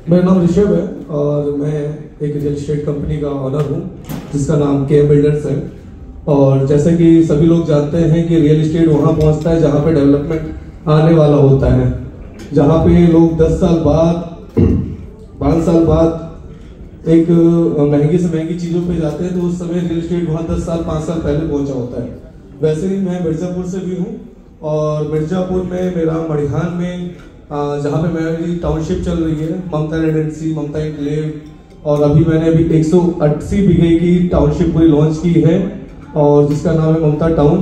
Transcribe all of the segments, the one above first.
मेरा नाम ऋषभ है और मैं एक रियल एस्टेट कंपनी का ऑनर हूँ जिसका नाम केएम बिल्डर्स है। और जैसे कि सभी लोग जानते हैं कि रियल एस्टेट वहाँ पहुँचता है जहाँ पे डेवलपमेंट आने वाला होता है, जहाँ पे लोग 10 साल बाद 5 साल बाद एक महंगी से महंगी चीज़ों पे जाते हैं, तो उस समय रियल एस्टेट वहाँ 10 साल 5 साल पहले पहुँचा होता है। वैसे ही मैं मिर्ज़ापुर से भी हूँ और मिर्ज़ापुर में मेरा मड़िहान में जहाँ पे मेरी टाउनशिप चल रही है ममता रेजिडेंसी, ममता एन्क्लेव, और अभी मैंने 180 बीघे की टाउनशिप पूरी लॉन्च की है और जिसका नाम है ममता टाउन।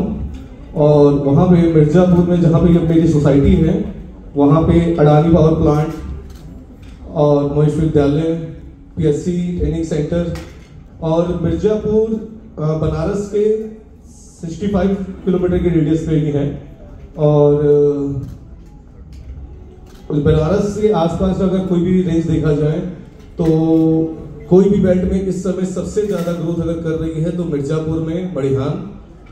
और वहाँ पे मिर्ज़ापुर में जहाँ पे मेरी सोसाइटी है वहाँ पे अडानी पावर प्लांट और महेश विद्यालय, पीएससी ट्रेनिंग सेंटर, और मिर्ज़ापुर बनारस के 65 किलोमीटर के रेडियस पे ही है। और बनारस के आसपास अगर कोई भी रेंज देखा जाए तो कोई भी बेल्ट में इस समय सबसे ज़्यादा ग्रोथ अगर कर रही है तो मिर्ज़ापुर में मड़िहान।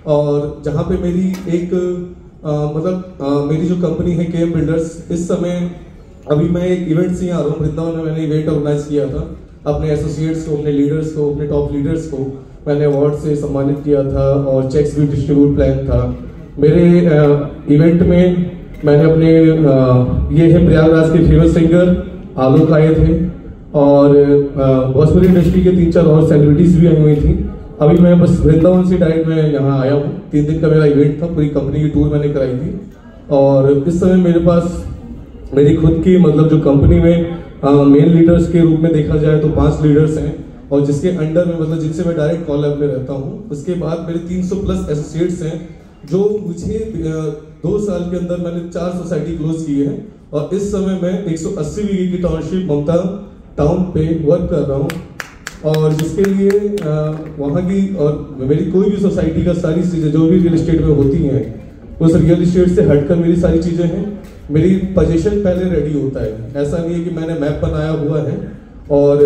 और जहाँ पे मेरी एक मेरी जो कंपनी है केएम बिल्डर्स, इस समय अभी मैं एक इवेंट से आ रहा हूँ। वृंदावन में मैंने इवेंट ऑर्गेनाइज किया था, अपने एसोसिएट्स को, अपने लीडर्स को, अपने टॉप लीडर्स को मैंने अवार्ड से सम्मानित किया था और चेक्स भी डिस्ट्रीब्यूट प्लान था। मेरे इवेंट में मैंने अपने ये है प्रयागराज के फेमस सिंगर आलोक आए थे और भोजपुरी इंडस्ट्री के 3-4 और सेलिब्रिटीज भी आई हुई थी। अभी मैं बस वृंदावन से डायरेक्ट मैं यहाँ आया हूँ। 3 दिन का मेरा इवेंट था, पूरी कंपनी की टूर मैंने कराई थी। और इस समय मेरे पास मेरी खुद की जो कंपनी में मेन लीडर्स के रूप में देखा जाए तो 5 लीडर्स हैं और जिसके अंडर में जिनसे मैं डायरेक्ट कॉलअप में रहता हूँ। उसके बाद मेरे 300 प्लस एसोसिएट्स हैं जो मुझे 2 साल के अंदर मैंने 4 सोसाइटी क्लोज की है और इस समय मैं 180 बीघे की टाउनशिप ममता टाउन पे वर्क कर रहा हूँ। और जिसके लिए वहाँ की और मेरी कोई भी सोसाइटी का सारी चीज़ें जो भी रियल एस्टेट में होती हैं उस रियल एस्टेट से हटकर मेरी सारी चीज़ें हैं। मेरी पोजीशन पहले रेडी होता है, ऐसा नहीं है कि मैंने मैप बनाया हुआ है और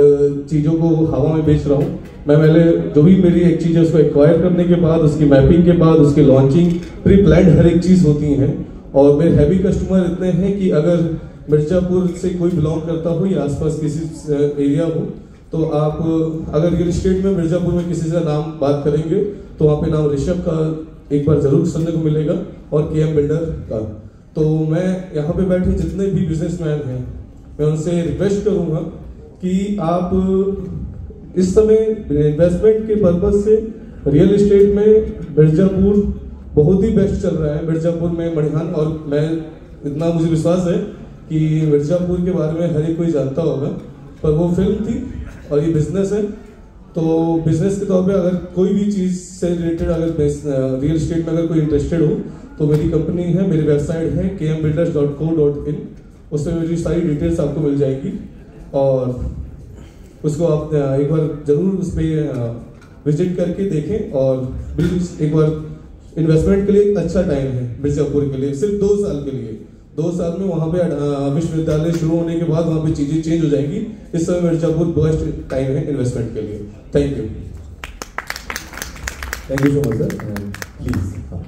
चीज़ों को हवा में बेच रहा हूँ। मैं पहले जो भी मेरी एक चीज़ है उसको एक्वायर करने के बाद, उसकी मैपिंग के बाद, उसकी लॉन्चिंग, प्री प्लान्ड हर एक चीज़ होती है। और मेरे हैवी कस्टमर इतने हैं कि अगर मिर्ज़ापुर से कोई बिलोंग करता हो या आसपास किसी एरिया हो तो आप अगर रियल एस्टेट में मिर्ज़ापुर में किसी से नाम बात करेंगे तो वहाँ पे नाम ऋषभ का एक बार जरूर सुनने को मिलेगा और केएम बिल्डर का। तो मैं यहाँ पे बैठे जितने भी बिजनेसमैन हैं मैं उनसे रिक्वेस्ट करूँगा कि आप इस समय इन्वेस्टमेंट के पर्पज से रियल एस्टेट में मिर्ज़ापुर बहुत ही बेस्ट चल रहा है। मिर्ज़ापुर में मड़िहान, और मैं इतना मुझे विश्वास है कि मिर्ज़ापुर के बारे में हर एक कोई जानता होगा, पर वो फिल्म थी और ये बिजनेस है। तो बिजनेस के तौर पे अगर कोई भी चीज़ से रिलेटेड अगर रियल एस्टेट में अगर कोई इंटरेस्टेड हो तो मेरी कंपनी है, मेरी वेबसाइट है kmbuilders.co.in, उसमें मेरी सारी डिटेल्स आपको मिल जाएगी और उसको आप एक बार जरूर उस पर विजिट करके देखें। और बिल्कुल एक बार इन्वेस्टमेंट के लिए एक अच्छा टाइम है मिर्ज़ापुर के लिए, सिर्फ 2 साल के लिए। 2 साल में वहाँ पे विश्वविद्यालय शुरू होने के बाद वहाँ पे चीज़ें चेंज हो जाएंगी। इस समय मिर्ज़ापुर बेस्ट टाइम है इन्वेस्टमेंट के लिए। Thank you so much sir, please.